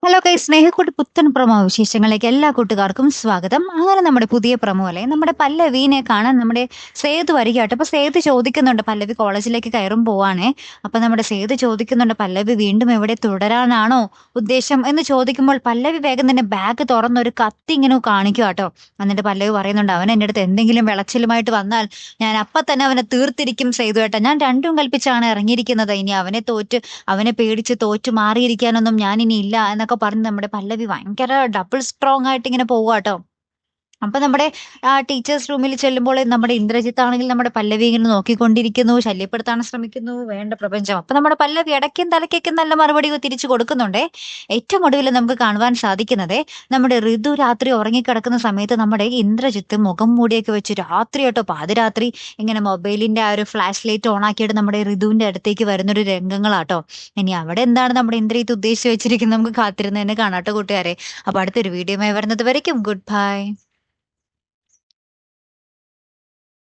Hello guys, Snehakkoottu പുത്തൻ promo വിശേഷങ്ങളിലേക്ക് എല്ലാ കൂട്ടുകാർക്കും സ്വാഗതം. അങ്ങനെ നമ്മുടെ പുതിയ പ്രൊമോ അല്ലേ, നമ്മുടെ പല്ലവീനെ കാണാൻ നമ്മുടെ സേതു വരികയാട്ടോ. അപ്പൊ സേതു ചോദിക്കുന്നുണ്ട്, പല്ലവി കോളേജിലേക്ക് കയറും പോവാണേ. അപ്പൊ നമ്മുടെ സേതു ചോദിക്കുന്നുണ്ട്, പല്ലവി വീണ്ടും എവിടെ തുടരാനാണോ ഉദ്ദേശം എന്ന് ചോദിക്കുമ്പോൾ പല്ലവി വേഗം തന്നെ ബാഗ് തുറന്ന് ഒരു കത്തി ഇങ്ങനെ കാണിക്കുവാട്ടോ. എന്നിട്ട് പല്ലവി പറയുന്നുണ്ട്, അവൻ എൻ്റെ അടുത്ത് എന്തെങ്കിലും വിളച്ചിലുമായിട്ട് വന്നാൽ ഞാൻ അപ്പൊ തന്നെ അവനെ തീർത്തിരിക്കും സേതു ഏട്ടാ. ഞാൻ രണ്ടും കൽപ്പിച്ചാണ് ഇറങ്ങിയിരിക്കുന്നത്. ഇനി അവനെ പേടിച്ച് തോറ്റു മാറിയിരിക്കാനൊന്നും ഞാൻ ഇനി ഇല്ല എന്നൊക്കെ പറഞ്ഞ് നമ്മുടെ പല്ലവി ഭയങ്കര ഡബിൾ സ്ട്രോങ് ആയിട്ട് ഇങ്ങനെ പോവാട്ടോ. അപ്പൊ നമ്മുടെ ടീച്ചേഴ്സ് റൂമിൽ ചെല്ലുമ്പോൾ നമ്മുടെ ഇന്ദ്രജിത്ത് ആണെങ്കിൽ നമ്മുടെ പല്ലവി ഇങ്ങനെ നോക്കിക്കൊണ്ടിരിക്കുന്നു, ശല്യപ്പെടുത്താൻ ശ്രമിക്കുന്നു, വേണ്ട പ്രപഞ്ചം. അപ്പൊ നമ്മുടെ പല്ലവി ഇടയ്ക്കും തലയ്ക്കൊക്കെ നല്ല മറുപടി തിരിച്ചു കൊടുക്കുന്നുണ്ടേ. ഏറ്റവും ഒടുവിൽ നമുക്ക് കാണുവാൻ സാധിക്കുന്നത്, നമ്മുടെ ഋതു രാത്രി ഉറങ്ങിക്കിടക്കുന്ന സമയത്ത് നമ്മുടെ ഇന്ദ്രജിത്ത് മുഖം മൂടിയൊക്കെ വെച്ച് രാത്രി കേട്ടോ, പാതിരാത്രി ഇങ്ങനെ മൊബൈലിന്റെ ആ ഒരു ഫ്ലാഷ് ലൈറ്റ് ഓൺ ആക്കിയിട്ട് നമ്മുടെ ഋതുവിന്റെ അടുത്തേക്ക് വരുന്നൊരു രംഗങ്ങളാട്ടോ. ഇനി അവിടെ എന്താണ് നമ്മുടെ ഇന്ദ്രജിത്ത് ഉദ്ദേശിച്ച് വെച്ചിരിക്കുന്നത് നമുക്ക് കാത്തിരുന്ന് തന്നെ കാണാട്ടോ കൂട്ടുകാരെ. അപ്പൊ അടുത്തൊരു വീഡിയോയുമായി വരുന്നത് വരയ്ക്കും ഗുഡ് ബൈ.